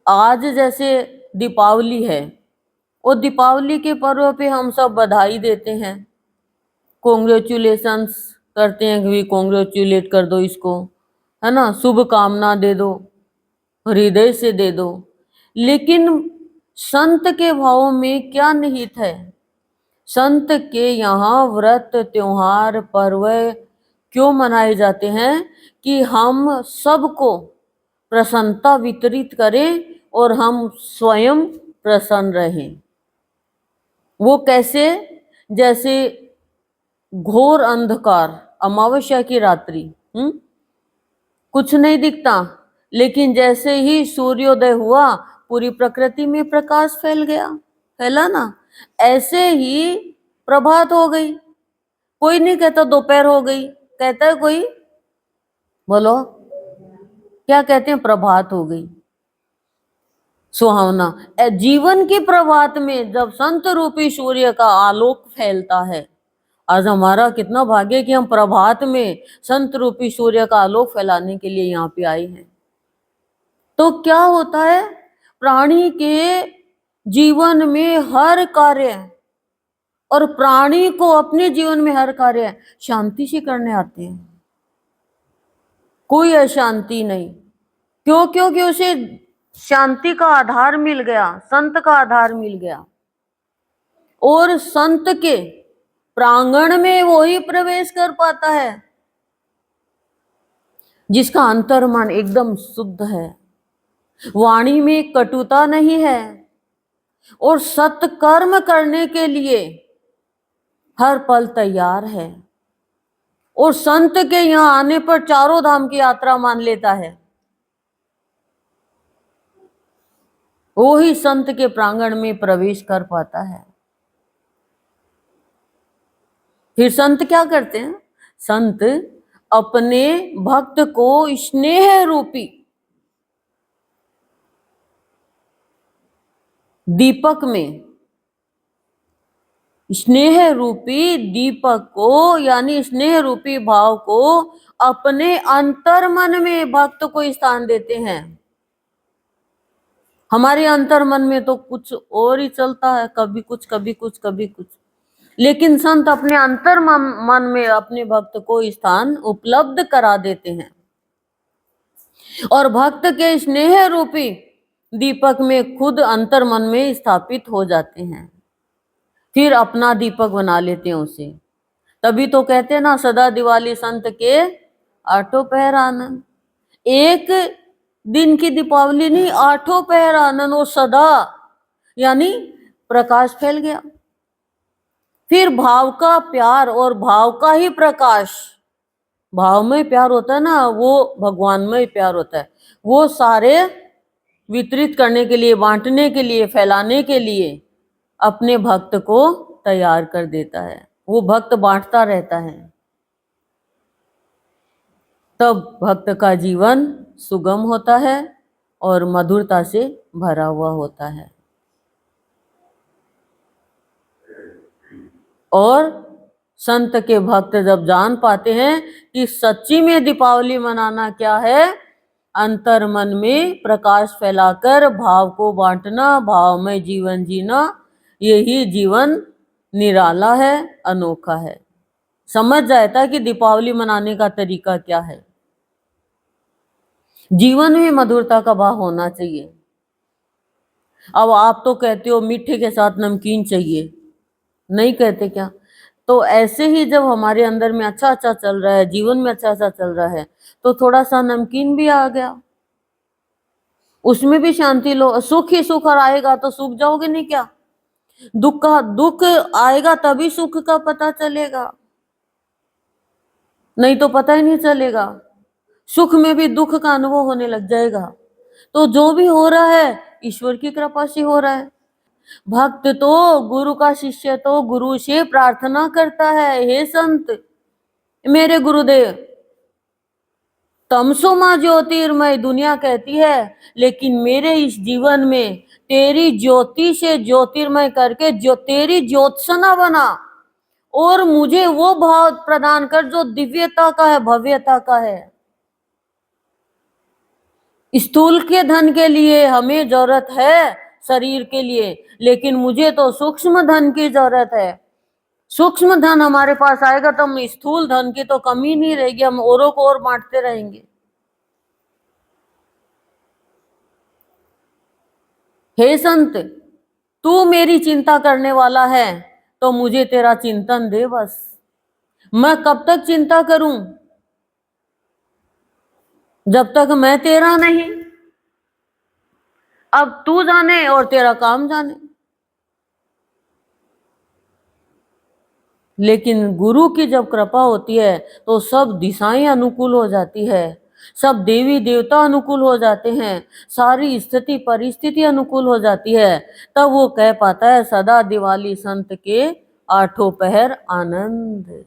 आज जैसे दीपावली है, और दीपावली के पर्व पे हम सब बधाई देते हैं, कॉन्ग्रेचुलेशंस करते हैं कि कॉन्ग्रेचुलेट कर दो इसको, है ना, शुभ कामना दे दो, हृदय से दे दो। लेकिन संत के भाव में क्या निहित है? संत के यहाँ व्रत त्योहार पर्व क्यों मनाए जाते हैं? कि हम सबको प्रसन्नता वितरित करें और हम स्वयं प्रसन्न रहें। वो कैसे? जैसे घोर अंधकार, अमावस्या की रात्रि, कुछ नहीं दिखता, लेकिन जैसे ही सूर्योदय हुआ पूरी प्रकृति में प्रकाश फैला ना। ऐसे ही प्रभात हो गई। कोई नहीं कहता दोपहर हो गई, कहता है कोई? बोलो, क्या कहते हैं? प्रभात हो गई, सुहावना। जीवन की प्रभात में जब संत रूपी सूर्य का आलोक फैलता है, आज हमारा कितना भाग्य कि हम प्रभात में संत रूपी सूर्य का आलोक फैलाने के लिए यहाँ पे आए हैं। तो क्या होता है? प्राणी के जीवन में हर कार्य, और प्राणी को अपने जीवन में हर कार्य शांति से करने आते हैं, कोई अशांति नहीं। क्यों? क्योंकि उसे शांति का आधार मिल गया, संत का आधार मिल गया। और संत के प्रांगण में वो ही प्रवेश कर पाता है जिसका अंतर्मन एकदम शुद्ध है, वाणी में कटुता नहीं है, और सत्कर्म करने के लिए हर पल तैयार है। और संत के यहाँ आने पर चारों धाम की यात्रा मान लेता है। वो ही संत के प्रांगण में प्रवेश कर पाता है। फिर संत क्या करते हैं? संत अपने भक्त को स्नेह रूपी दीपक में, स्नेह रूपी दीपक को, यानी स्नेह रूपी भाव को अपने अंतर्मन में भक्त को स्थान देते हैं। हमारे अंतर्मन में तो कुछ और ही चलता है, कभी कुछ कभी कुछ कभी कुछ। लेकिन संत अपने अंतर मन में अपने भक्त को स्थान उपलब्ध करा देते हैं, और भक्त के स्नेह रूपी दीपक में खुद अंतर मन में स्थापित हो जाते हैं, फिर अपना दीपक बना लेते हैं उसे। तभी तो कहते हैं ना, सदा दिवाली संत के आठों पहर आनंद। एक दिन की दीपावली नहीं, आठों पहर आनंद, और सदा यानी प्रकाश फैल गया। फिर भाव का प्यार और भाव का ही प्रकाश, भावमय प्यार होता है ना, वो भगवानमय प्यार होता है। वो सारे वितरित करने के लिए, बांटने के लिए, फैलाने के लिए अपने भक्त को तैयार कर देता है। वो भक्त बांटता रहता है, तब भक्त का जीवन सुगम होता है और मधुरता से भरा हुआ होता है। और संत के भक्त जब जान पाते हैं कि सच्ची में दीपावली मनाना क्या है, अंतर मन में प्रकाश फैलाकर भाव को बांटना, भाव में जीवन जीना, यही जीवन निराला है, अनोखा है। समझ जाता कि दीपावली मनाने का तरीका क्या है। जीवन में मधुरता का भाव होना चाहिए। अब आप तो कहते हो मीठे के साथ नमकीन चाहिए, नहीं कहते क्या? तो ऐसे ही जब हमारे अंदर में अच्छा अच्छा चल रहा है, जीवन में अच्छा अच्छा चल रहा है, तो थोड़ा सा नमकीन भी आ गया, उसमें भी शांति लो। सुख ही सुख और आएगा तो सूख जाओगे नहीं क्या? दुख आएगा तभी सुख का पता चलेगा, नहीं तो पता ही नहीं चलेगा। सुख में भी दुख का अनुभव होने लग जाएगा। तो जो भी हो रहा है ईश्वर की कृपा से हो रहा है। भक्त तो गुरु का शिष्य तो गुरु से प्रार्थना करता है, हे संत मेरे गुरुदेव, तमसो मां ज्योतिर्मय दुनिया कहती है, लेकिन मेरे इस जीवन में तेरी ज्योति से ज्योतिर्मय करके जो तेरी ज्योत्सना बना, और मुझे वो भाव प्रदान कर जो दिव्यता का है, भव्यता का है। स्थूल के धन के लिए हमें जरूरत है शरीर के लिए, लेकिन मुझे तो सूक्ष्म धन की जरूरत है। सूक्ष्म धन हमारे पास आएगा तो हम स्थूल धन की तो कमी नहीं रहेगी, हम औरों को और बांटते रहेंगे। हे संत, तू मेरी चिंता करने वाला है तो मुझे तेरा चिंतन दे बस। मैं कब तक चिंता करूं जब तक मैं तेरा नहीं। अब तू जाने और तेरा काम जाने। लेकिन गुरु की जब कृपा होती है तो सब दिशाएं अनुकूल हो जाती है, सब देवी देवता अनुकूल हो जाते हैं, सारी स्थिति परिस्थिति अनुकूल हो जाती है। तब वो कह पाता है सदा दिवाली संत के आठों पहर आनंद।